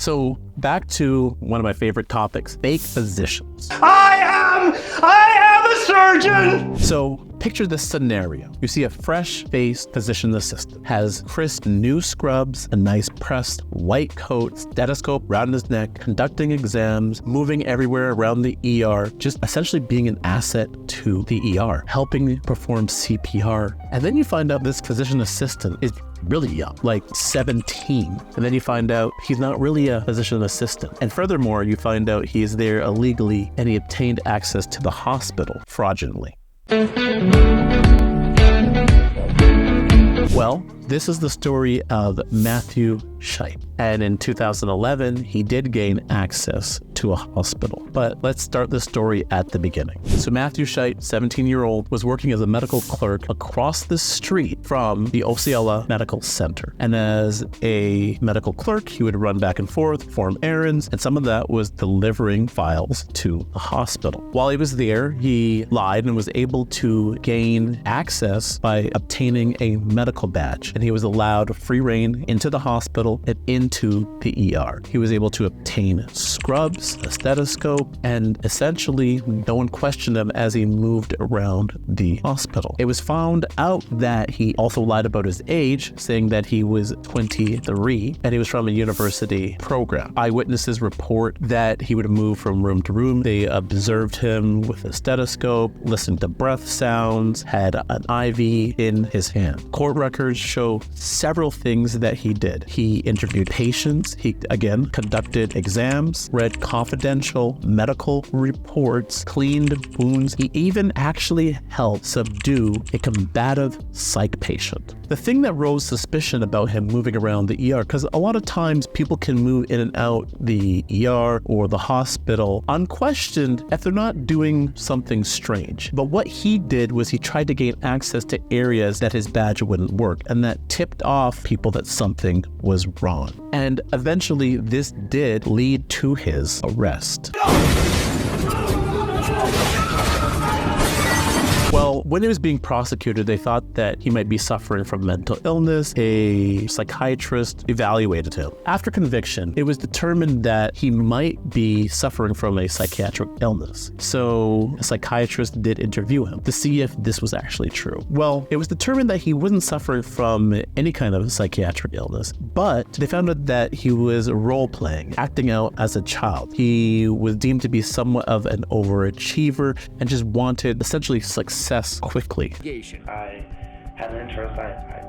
So back to one of my favorite topics, fake physicians. I am a surgeon! So picture this scenario. You see a fresh-faced physician assistant, has crisp new scrubs, a nice pressed white coat, stethoscope around his neck, conducting exams, moving everywhere around the ER, just essentially being an asset to the ER, helping perform CPR. And then you find out this physician assistant is really young, like 17. And then you find out he's not really a physician assistant. And furthermore, you find out he is there illegally and he obtained access to the hospital fraudulently. Well, this is the story of Matthew Scheidt. And in 2011, he did gain access to a hospital. But let's start the story at the beginning. So Matthew Scheidt, 17-year-old, was working as a medical clerk across the street from the Osceola Medical Center. And as a medical clerk, he would run back and forth, perform errands, and some of that was delivering files to the hospital. While he was there, he lied and was able to gain access by obtaining a medical badge. And he was allowed free reign into the hospital and into the ER. He was able to obtain scrubs, a stethoscope, and essentially no one questioned him as he moved around the hospital. It was found out that he also lied about his age, saying that he was 23 and he was from a university program. Eyewitnesses report that he would move from room to room. They observed him with a stethoscope, listened to breath sounds, had an IV in his hand. Court records show several things that he did. He interviewed patients. He, again, conducted exams, read confidential medical reports, cleaned wounds. He even actually helped subdue a combative psych patient. The thing that rose suspicion about him moving around the ER, because a lot of times people can move in and out the ER or the hospital unquestioned if they're not doing something strange. But what he did was he tried to gain access to areas that his badge wouldn't work, and that tipped off people that something was wrong. And eventually this did lead to his arrest. Well, when he was being prosecuted, they thought that he might be suffering from mental illness. A psychiatrist evaluated him. After conviction, it was determined that he might be suffering from a psychiatric illness. So a psychiatrist did interview him to see if this was actually true. Well, it was determined that he wasn't suffering from any kind of psychiatric illness, but they found out that he was role-playing, acting out as a child. He was deemed to be somewhat of an overachiever and just wanted essentially success quickly. I had an interest. I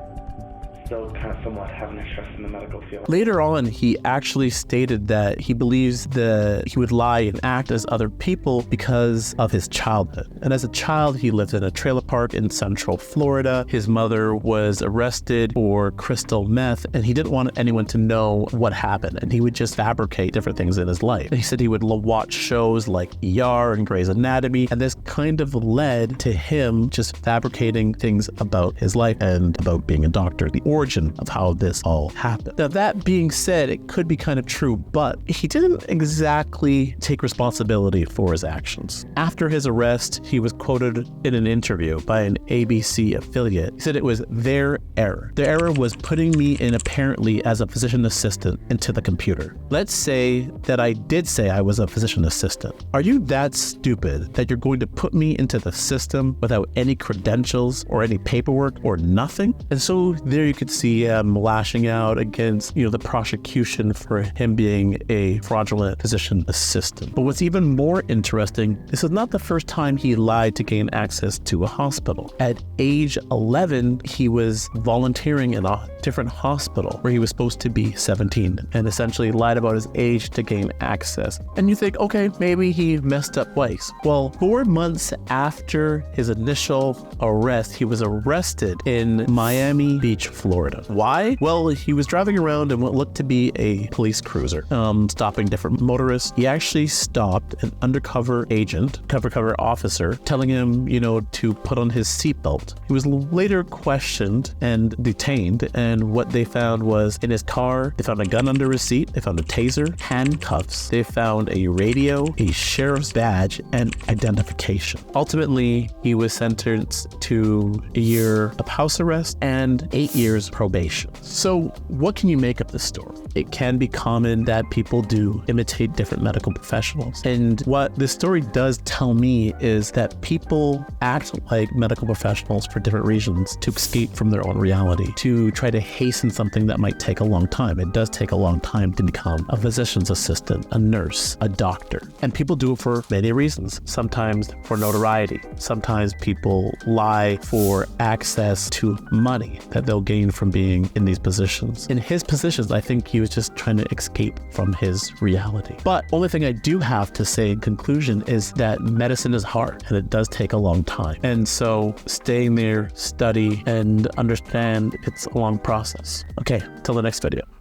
still kind of somewhat have an interest in the medical field. Later on, he actually stated that he believes that he would lie and act as other people because of his childhood. And as a child, he lived in a trailer park in Central Florida. His mother was arrested for crystal meth, and he didn't want anyone to know what happened. And he would just fabricate different things in his life. And he said he would watch shows like ER and Grey's Anatomy, and this kind of led to him just fabricating things about his life and about being a doctor. The origin of how this all happened. Now, that being said, it could be kind of true, but he didn't exactly take responsibility for his actions. After his arrest, he was quoted in an interview by an ABC affiliate. He said it was their error. Their error was putting me in apparently as a physician assistant into the computer. Let's say that I did say I was a physician assistant. Are you that stupid that you're going to put me into the system without any credentials or any paperwork or nothing? And so there you could see him lashing out against, the prosecution for him being a fraudulent physician assistant. But what's even more interesting, this is not the first time he lied to gain access to a hospital. At age 11, he was volunteering in a different hospital where he was supposed to be 17 and essentially lied about his age to gain access. And you think, okay, maybe he messed up twice. Well, 4 months after his initial arrest, he was arrested in Miami Beach, Florida. Why? Well, he was driving around in what looked to be a police cruiser, stopping different motorists. He actually stopped an undercover agent, cover officer, telling him, to put on his seatbelt. He was later questioned and detained, and what they found was in his car, they found a gun under his seat, they found a taser, handcuffs, they found a radio, a sheriff's badge, and identification. Ultimately, he was sentenced to a year of house arrest and 8 years probation. So what can you make of this story? it can be common that people do imitate different medical professionals. And what this story does tell me is that people act like medical professionals for different reasons, to escape from their own reality, to try to hasten something that might take a long time. It does take a long time to become a physician's assistant, a nurse, a doctor. And people do it for many reasons. Sometimes for notoriety. Sometimes people lie for access to money that they'll gain from being in these positions. In his positions, I think he was just trying to escape from his reality. But only thing I do have to say in conclusion is that medicine is hard and it does take a long time. And so staying there, study, and understand it's a long process. Okay, till the next video.